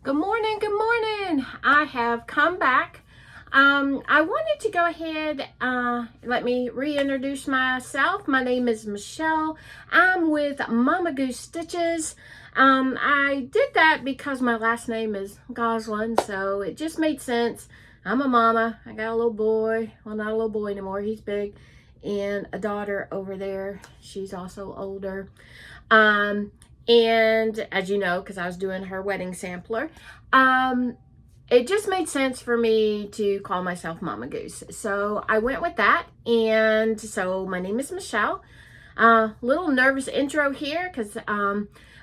Good morning, good morning. I have come back. I wanted to go ahead, let me reintroduce myself. My name is Michelle. I'm with Mama Goose Stitches. I did that because my last name is Goslin, so it just made sense. I'm a mama. I got a little boy. Well, not a little boy anymore. He's big. And a daughter over there. She's also older. And as you know, because I was doing her wedding sampler, it just made sense for me to call myself Mama Goose. So I went with that. And so my name is Michelle. Little nervous intro here because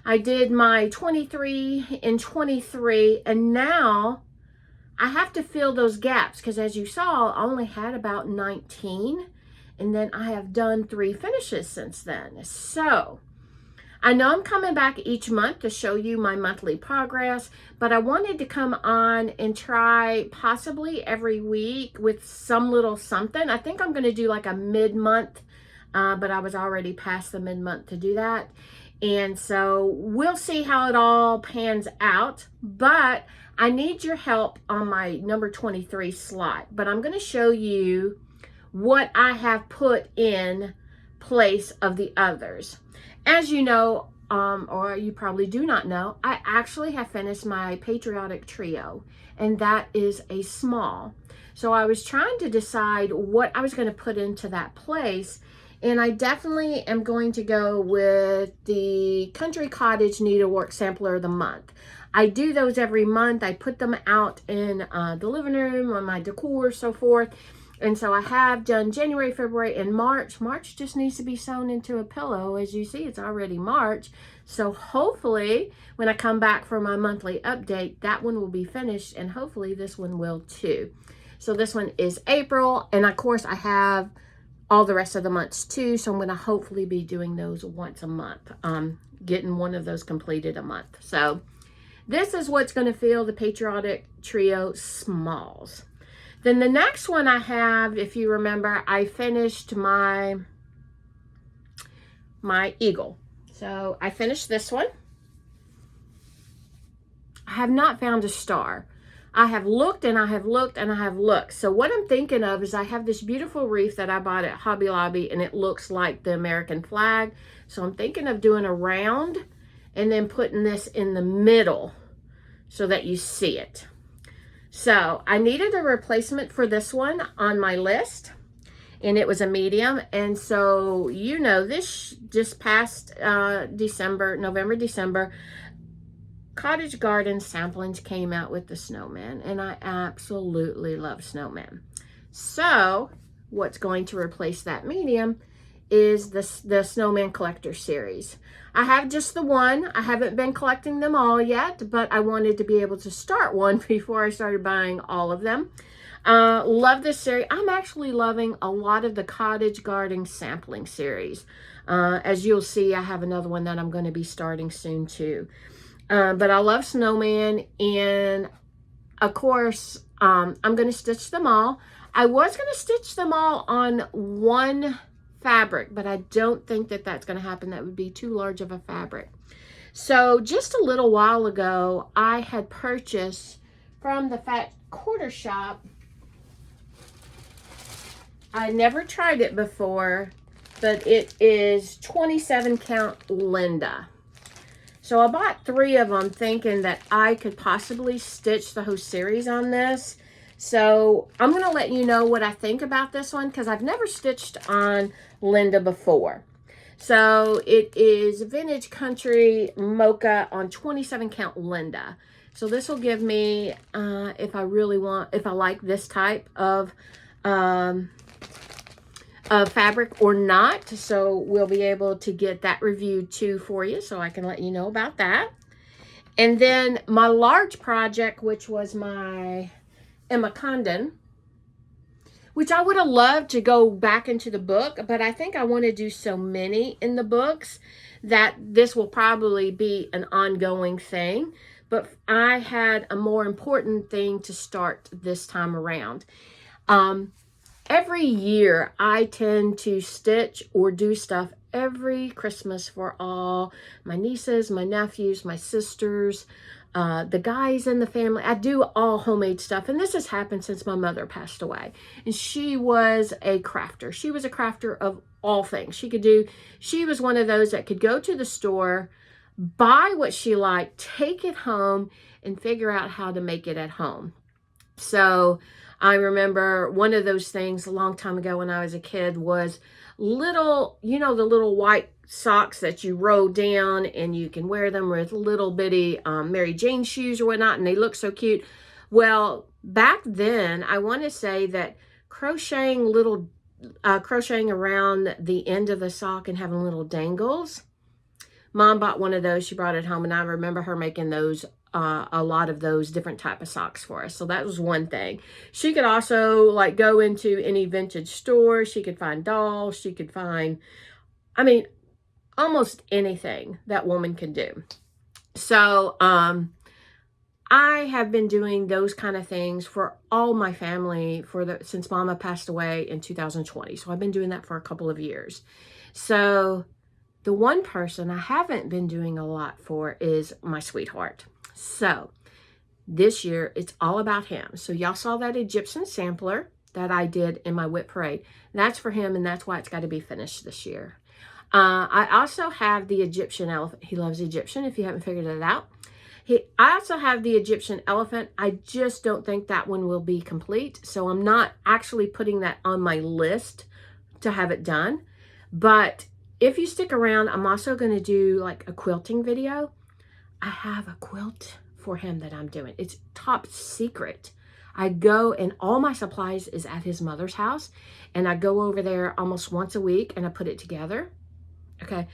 I did my 23 in 23, and now I have to fill those gaps because, as you saw, I only had about 19, and then I have done 3 finishes since then. So I know I'm coming back each month to show you my monthly progress, but I wanted to come on and try possibly every week with some little something. I think I'm going to do like a mid-month, but I was already past the mid-month to do that. And so we'll see how it all pans out, but I need your help on my number 23 slot. But I'm going to show you what I have put in place of the others. As you know, or you probably do not know, I actually have finished my Patriotic trio, and that is a small. So I was trying to decide what I was going to put into that place, and I definitely am going to go with the Country Cottage Needlework Sampler of the Month. I do those every month. I put them out in the living room, on my decor, so forth. And so I have done January, February, and March. March just needs to be sewn into a pillow. As you see, it's already March. So hopefully, when I come back for my monthly update, that one will be finished, and hopefully this one will too. So this one is April, and of course I have all the rest of the months too. So I'm going to hopefully be doing those once a month, getting one of those completed a month. So this is what's going to fill the Patriotic Trio Smalls. Then the next one I have, if you remember, I finished my eagle. So I finished this one. I have not found a star. I have looked and I have looked and I have looked. So what I'm thinking of is I have this beautiful wreath that I bought at Hobby Lobby, and it looks like the American flag. So I'm thinking of doing a round and then putting this in the middle so that you see it. So I needed a replacement for this one on my list, and it was a medium. And so, you know, this just past November, December, Cottage Garden Samplings came out with the Snowman, and I absolutely love Snowman. So what's going to replace that medium is the Snowman Collector Series. I have just the one. I haven't been collecting them all yet, but I wanted to be able to start one before I started buying all of them. Love this series. I'm actually loving a lot of the Cottage Garden Sampling series. As you'll see, I have another one that I'm going to be starting soon too. But I love Snowman, and of course, I'm going to stitch them all. I was going to stitch them all on one fabric, but I don't think that that's going to happen. That would be too large of a fabric. So just a little while ago, I had purchased from the Fat Quarter Shop. I never tried it before, but it is 27 count Linda. So I bought 3 of them thinking that I could possibly stitch the whole series on this. So I'm going to let you know what I think about this one, because I've never stitched on Linda before. So it is Vintage Country Mocha on 27 count Linda. So this will give me, if I like this type of fabric or not. So we'll be able to get that reviewed too for you, so I can let you know about that. And then my large project, which was my Emma Cogdon, which I would have loved to go back into the book, but I think I want to do so many in the books that this will probably be an ongoing thing. But I had a more important thing to start this time around. Every year, I tend to stitch or do stuff every Christmas for all my nieces, my nephews, my sisters, the guys in the family. I do all homemade stuff. And this has happened since my mother passed away. And she was a crafter. She was a crafter of all things. She was one of those that could go to the store, buy what she liked, take it home, and figure out how to make it at home. So I remember one of those things a long time ago when I was a kid was little, the little white socks that you roll down and you can wear them with little bitty Mary Jane shoes or whatnot, and they look so cute. Well, back then, I want to say that crocheting around the end of the sock and having little dangles. Mom bought one of those. She brought it home, and I remember her making those, a lot of those different type of socks for us. So that was one thing. She could also like go into any vintage store. She could find dolls. She could find, almost anything that woman can do. So I have been doing those kind of things for all my family since Mama passed away in 2020. So I've been doing that for a couple of years. So the one person I haven't been doing a lot for is my sweetheart. So this year it's all about him. So y'all saw that Egyptian sampler that I did in my WIP parade. That's for him, and that's why it's got to be finished this year. I also have the Egyptian elephant. He loves Egyptian, if you haven't figured it out. I also have the Egyptian elephant. I just don't think that one will be complete. So I'm not actually putting that on my list to have it done. But if you stick around, I'm also going to do like a quilting video. I have a quilt for him that I'm doing. It's top secret. I go, and all my supplies is at his mother's house. And I go over there almost once a week and I put it together. Okay,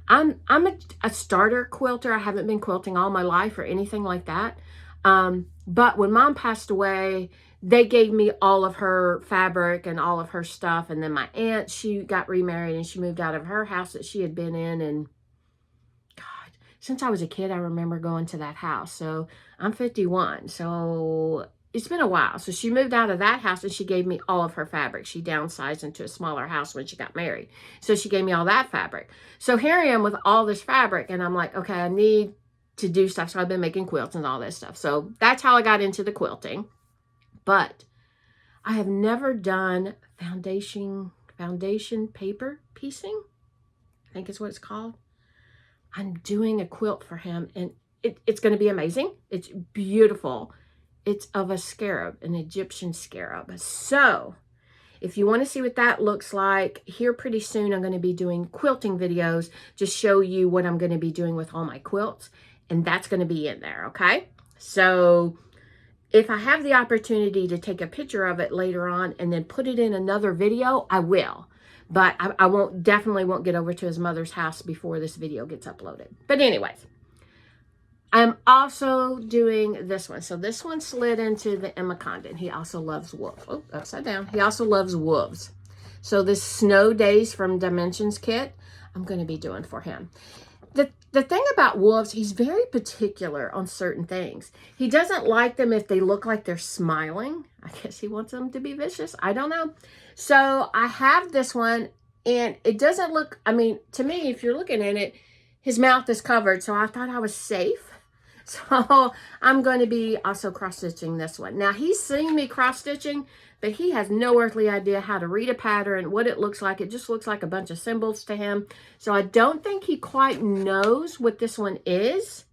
I'm a starter quilter. I haven't been quilting all my life or anything like that. But when Mom passed away, they gave me all of her fabric and all of her stuff. And then my aunt, she got remarried and she moved out of her house that she had been in. And God, since I was a kid, I remember going to that house. So I'm 51. So it's been a while. So she moved out of that house and she gave me all of her fabric. She downsized into a smaller house when she got married. So she gave me all that fabric. So here I am with all this fabric, and I'm like, okay, I need to do stuff. So I've been making quilts and all this stuff. So that's how I got into the quilting. But I have never done foundation paper piecing. I think is what it's called. I'm doing a quilt for him, and it's going to be amazing. It's beautiful. It's of a scarab, an Egyptian scarab. So if you want to see what that looks like, here pretty soon I'm going to be doing quilting videos to show you what I'm going to be doing with all my quilts. And that's going to be in there, okay? So if I have the opportunity to take a picture of it later on and then put it in another video, I will. But I definitely won't get over to his mother's house before this video gets uploaded. But anyways, I'm also doing this one. So this one slid into the Emma Condon. He also loves wolves. Oh, upside down. He also loves wolves. So this Snow Daze from Dimensions kit, I'm going to be doing for him. The thing about wolves, he's very particular on certain things. He doesn't like them if they look like they're smiling. I guess he wants them to be vicious. I don't know. So I have this one, and it doesn't look, to me, if you're looking at it, his mouth is covered. So I thought I was safe. So I'm going to be also cross-stitching this one. Now, he's seen me cross-stitching, but he has no earthly idea how to read a pattern, what it looks like. It just looks like a bunch of symbols to him. So I don't think he quite knows what this one is.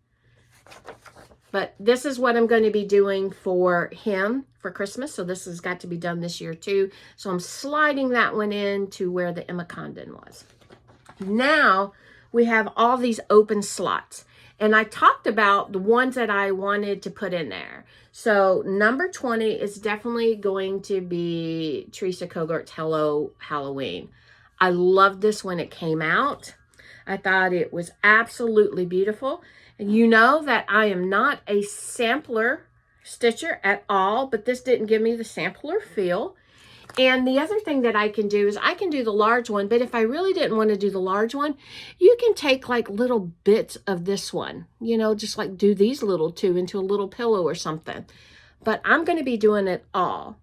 But this is what I'm going to be doing for him for Christmas. So this has got to be done this year too. So I'm sliding that one in to where the Emma Condon was. Now we have all these open slots. And I talked about the ones that I wanted to put in there. So number 20 is definitely going to be Teresa Cogart's Hello Halloween. I loved this when it came out. I thought it was absolutely beautiful. And you know that I am not a sampler stitcher at all, but this didn't give me the sampler feel. And the other thing that I can do is I can do the large one, but if I really didn't want to do the large one, you can take like little bits of this one, just like do these little two into a little pillow or something. But I'm going to be doing it all.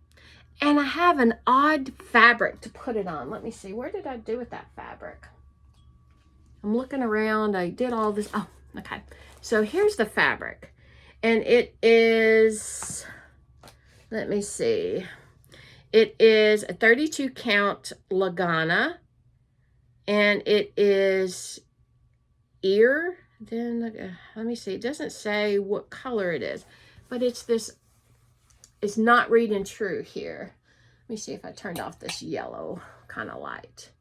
And I have an odd fabric to put it on. Let me see. Where did I do with that fabric? I'm looking around. I did all this. Oh, okay. So here's the fabric. And it is, let me see, it is a 32 count Lagana, and it is ear. Then let me see, it doesn't say what color it is, but it's this, it's not reading true here. Let me see if I turned off this yellow kind of light.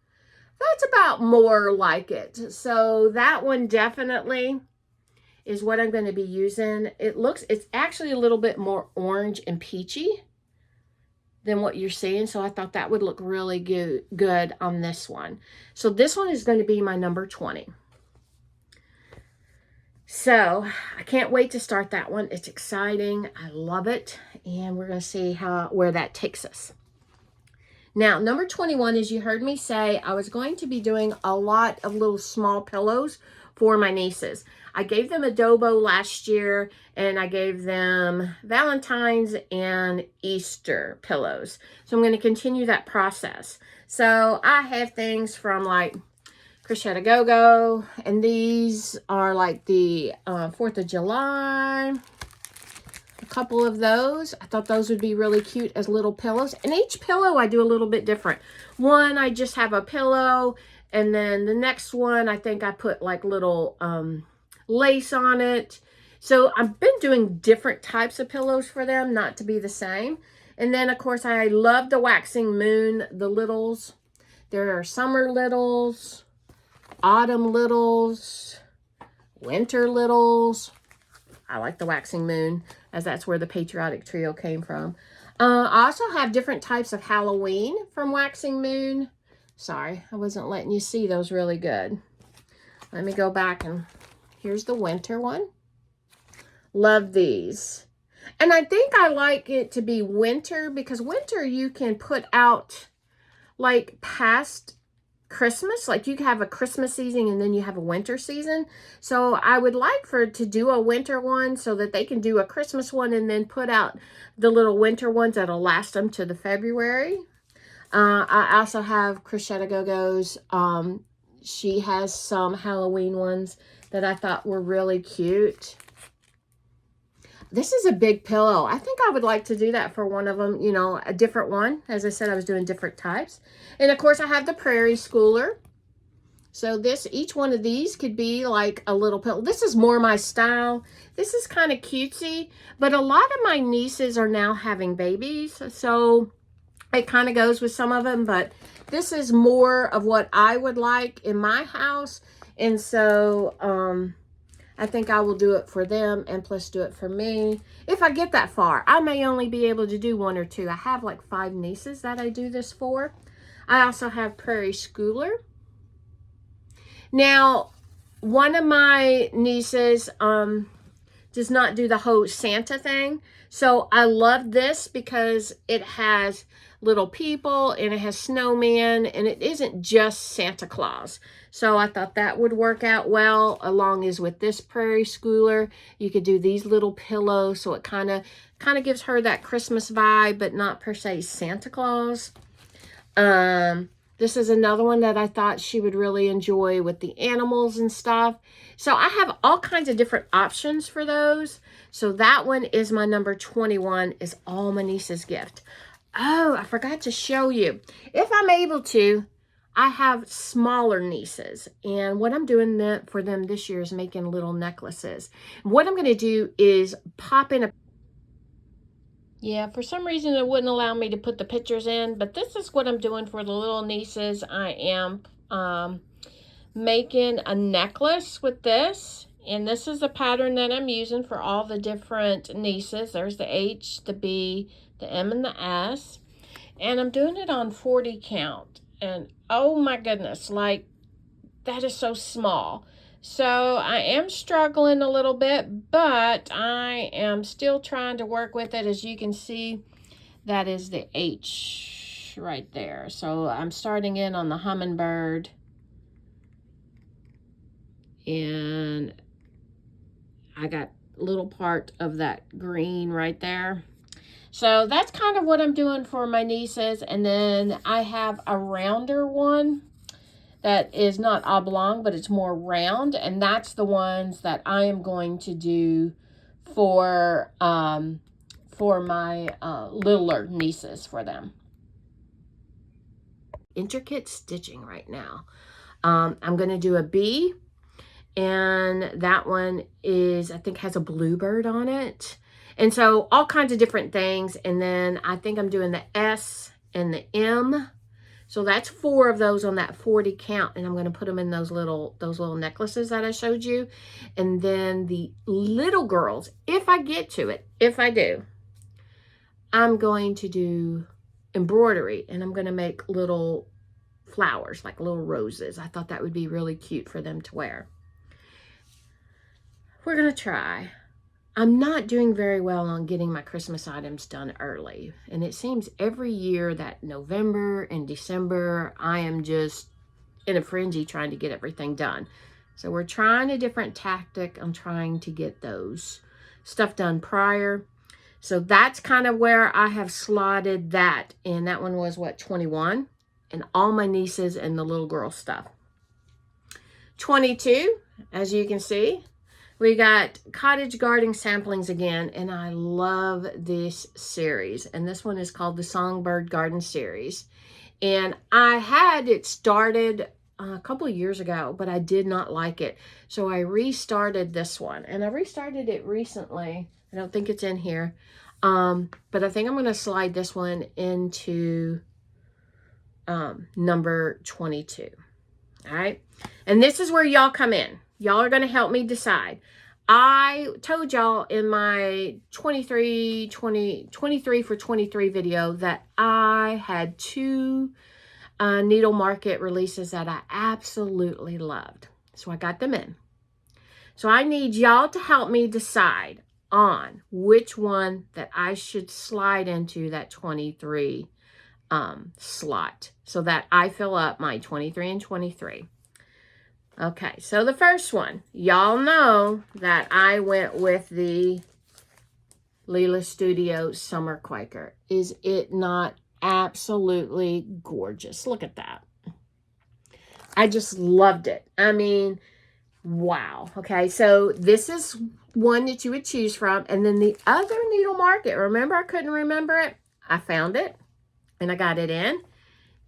That's about more like it. So that one definitely is what I'm going to be using. It's actually a little bit more orange and peachy than what you're seeing. So I thought that would look really good on this one. So this one is going to be my number 20. So I can't wait to start that one. It's exciting. I love it. And we're going to see where that takes us. Now, number 21, as you heard me say, I was going to be doing a lot of little small pillows for my nieces. I gave them adobo last year, and I gave them Valentine's and Easter pillows. So I'm going to continue that process. So I have things from like Crochet Go-Go, and these are like the 4th of July. A couple of those. I thought those would be really cute as little pillows. And each pillow I do a little bit different. One, I just have a pillow, and then the next one, I think I put like little lace on it. So I've been doing different types of pillows for them, not to be the same. And then, of course, I love the Waxing Moon, the littles. There are summer littles, autumn littles, winter littles. I like the Waxing Moon, as that's where the Patriotic trio came from. I also have different types of Halloween from Waxing Moon. Sorry, I wasn't letting you see those really good. Let me go back, and here's the winter one. Love these. And I think I like it to be winter, because winter you can put out like past Christmas. Like you have a Christmas season and then you have a winter season. So I would like to do a winter one so that they can do a Christmas one and then put out the little winter ones that'll last them to the February. I also have Crochet Go-Go's. She has some Halloween ones that I thought were really cute. This is a big pillow. I think I would like to do that for one of them, you know, a different one. As I said, I was doing different types. And of course, I have the Prairie Schooler. So each one of these could be like a little pillow. This is more my style. This is kind of cutesy, but a lot of my nieces are now having babies. So it kind of goes with some of them, but this is more of what I would like in my house. And so, I think I will do it for them and plus do it for me. If I get that far, I may only be able to do 1 or 2. I have like 5 nieces that I do this for. I also have Prairie Schooler. Now, one of my nieces does not do the whole Santa thing. So I love this because it has little people and it has snowman and it isn't just Santa Claus. So I thought that would work out well, along as with this Prairie Schooler. You could do these little pillows, so it kind of gives her that Christmas vibe, but not per se Santa Claus. This is another one that I thought she would really enjoy with the animals and stuff. So I have all kinds of different options for those. So that one is my number 21, is all my niece's gift. Oh, I forgot to show you. If I'm able to, I have smaller nieces, and what I'm doing for them this year is making little necklaces. What I'm going to do is pop in for some reason it wouldn't allow me to put the pictures in, but this is what I'm doing for the little nieces. I am making a necklace with this, and this is the pattern that I'm using for all the different nieces. There's the H, the B, the M, and the S, and I'm doing it on 40 count. And oh my goodness, like that is so small. So I am struggling a little bit, but I am still trying to work with it. As you can see, that is the H right there. So I'm starting in on the hummingbird, and I got a little part of that green right there. So that's kind of what I'm doing for my nieces. And then I have a rounder one that is not oblong, but it's more round. And that's the ones that I am going to do for my littler nieces for them. Intricate stitching right now. I'm going to do a bee, and that one is, I think, has a bluebird on it. And so all kinds of different things. And then I think I'm doing the S and the M. So that's 4 of those on that 40 count, and I'm going to put them in those little necklaces that I showed you. And then the little girls, if I get to it, if I do, I'm going to do embroidery, and I'm going to make little flowers, like little roses. I thought that would be really cute for them to wear. We're going to try. I'm not doing very well on getting my Christmas items done early. And it seems every year that November and December, I am just in a frenzy trying to get everything done. So we're trying a different tactic. I'm trying to get those stuff done prior. So that's kind of where I have slotted that. And that one was, what, 21? And all my nieces and the little girl stuff. 22, as you can see. We got Cottage Garden Samplings again, and I love this series. And this one is called the Songbird Garden Series. And I had it started a couple of years ago, but I did not like it. So I restarted this one, and I restarted it recently. I don't think it's in here. But I think I'm going to slide this one into number 22. All right. And this is where y'all come in. Y'all are going to help me decide. I told y'all in my 23 for 23 video that I had 2 needle market releases that I absolutely loved. So I got them in. So I need y'all to help me decide on which one that I should slide into that 23 slot so that I fill up my 23 and 23. Okay, so the first one, y'all know that I went with the Lila Studio Summer Quaker. Is it not absolutely gorgeous? Look at that. I just loved it. I mean, wow. Okay, so this is one that you would choose from. And then the other needle market, remember I couldn't remember it? I found it and I got it in.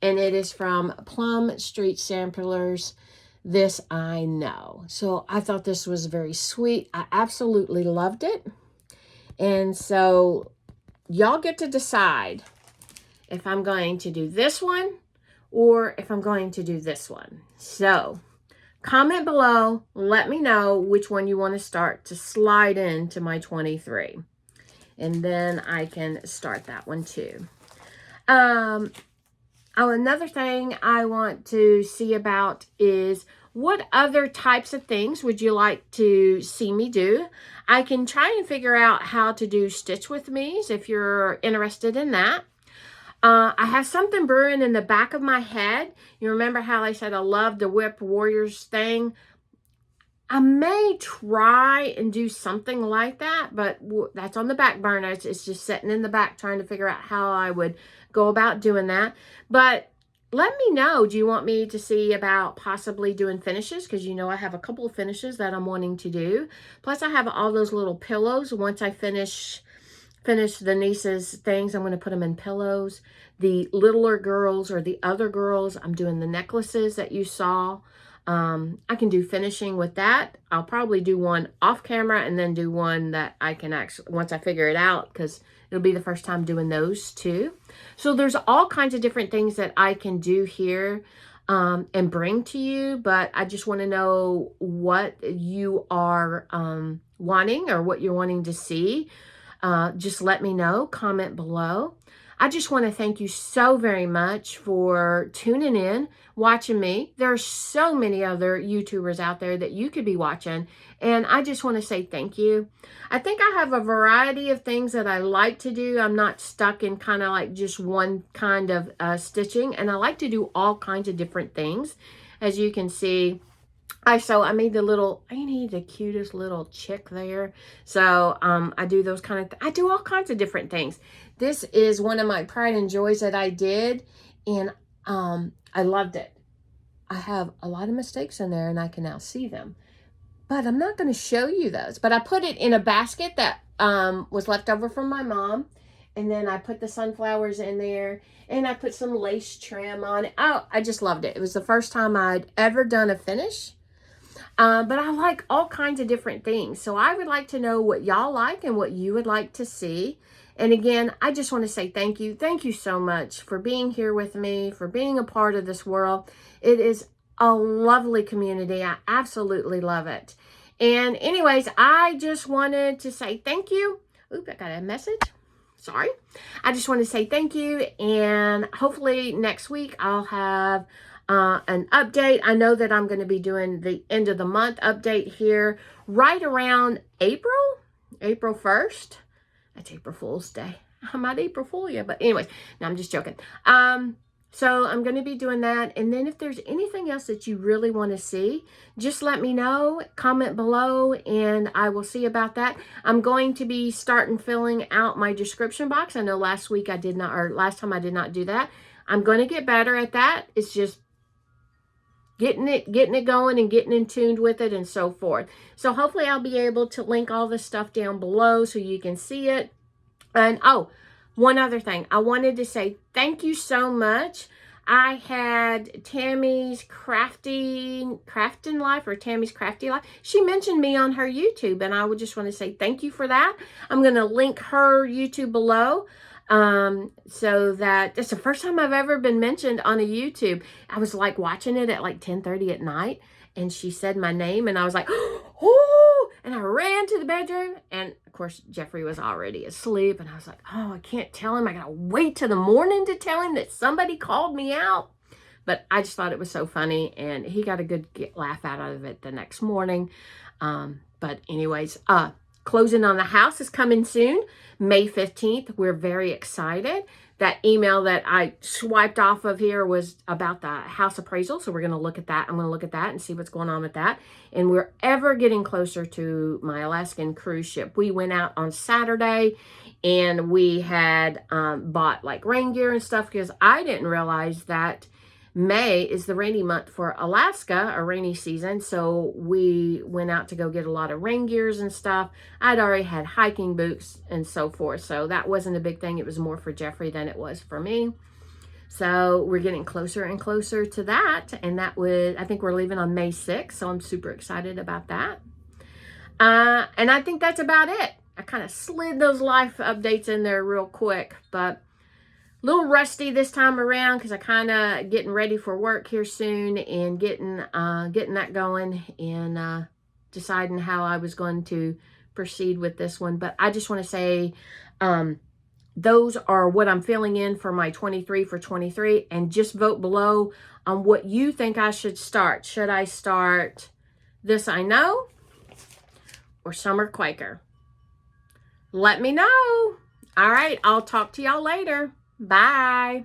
And it is from Plum Street Samplers. This I know. So I thought this was very sweet. I absolutely loved it. And so y'all get to decide if I'm going to do this one or if I'm going to do this one. So comment below. Let me know which one you want to start to slide into my 23. And then I can start that one too. Oh, another thing I want to see about is what other types of things would you like to see me do? I can try and figure out how to do stitch with me's if you're interested in that. I have something brewing in the back of my head. You remember how I said I love the WIP Warriors thing? I may try and do something like that, but that's on the back burner. It's just sitting in the back trying to figure out how I would go about doing that. But let me know, do you want me to see about possibly doing finishes? Because you know I have a couple of finishes that I'm wanting to do. Plus I have all those little pillows. Once I finish the nieces' things, I'm going to put them in pillows. The littler girls or the other girls, I'm doing the necklaces that you saw. I can do finishing with that. I'll probably do one off camera and then do one that I can actually, once I figure it out, because it'll be the first time doing those too. So there's all kinds of different things that I can do here and bring to you, but I just want to know what you are wanting or what you're wanting to see. Just let me know, comment below. I just want to thank you so very much for tuning in, watching me. There are so many other YouTubers out there that you could be watching, and I just want to say thank you. I think I have a variety of things that I like to do. I'm not stuck in kind of like just one kind of stitching, and I like to do all kinds of different things. As you can see, I made the little, ain't he the cutest little chick there? So I do those kind of, I do all kinds of different things. This is one of my pride and joys that I did, and I loved it. I have a lot of mistakes in there, and I can now see them. but I'm not going to show you those. But I put it in a basket that was left over from my mom. And then I put the sunflowers in there. And I put some lace trim on it. Oh, I just loved it. It was the first time I'd ever done a finish. But I like all kinds of different things. So I would like to know what y'all like and what you would like to see. And again, I just want to say thank you. Thank you so much for being here with me, for being a part of this world. It is a lovely community. I absolutely love it. And anyways, I just wanted to say thank you. Oop, I got a message. Sorry. I just want to say thank you. And hopefully next week I'll have an update. I know that I'm going to be doing the end of the month update here right around April 1st. That's April Fool's Day. I might April Fool you, but anyways, no, I'm just joking. So I'm going to be doing that. And then if there's anything else that you really want to see, just let me know, comment below, and I will see about that. I'm going to be starting filling out my description box. I know last time I did not do that. I'm going to get better at that. It's just getting it going and getting in tuned with it and so forth. So hopefully I'll be able to link all this stuff down below so you can see it. And oh, one other thing. I wanted to say thank you so much. I had Tammy's Crafting Life, or Tammy's Crafty Life. She mentioned me on her YouTube, and I would just want to say thank you for that. I'm going to link her YouTube below. So that it's the first time I've ever been mentioned on a YouTube. I was like watching it at like 10:30 at night, and she said my name, and I was like, oh, and I ran to the bedroom, and of course Jeffrey was already asleep, and I was like, oh, I can't tell him. I gotta wait till the morning to tell him that somebody called me out. But I just thought it was so funny, and he got a good laugh out of it the next morning. But anyways, closing on the house is coming soon, May 15th. We're very excited. That email that I swiped off of here was about the house appraisal. So we're going to look at that. I'm going to look at that and see what's going on with that. And we're ever getting closer to my Alaskan cruise ship. We went out on Saturday and we had bought like rain gear and stuff because I didn't realize that May is the rainy month for Alaska, a rainy season. So we went out to go get a lot of rain gears and stuff. I'd already had hiking boots and so forth. So that wasn't a big thing. It was more for Jeffrey than it was for me. So we're getting closer and closer to that. And I think we're leaving on May 6th. So I'm super excited about that. And I think that's about it. I kind of slid those life updates in there real quick, but a little rusty this time around because I kind of getting ready for work here soon and getting that going and deciding how I was going to proceed with this one. But I just want to say those are what I'm filling in for my 23 for 23, and just vote below on what you think I should start. Should I start This I Know or Summer Quaker? Let me know. All right, I'll talk to y'all later. Bye.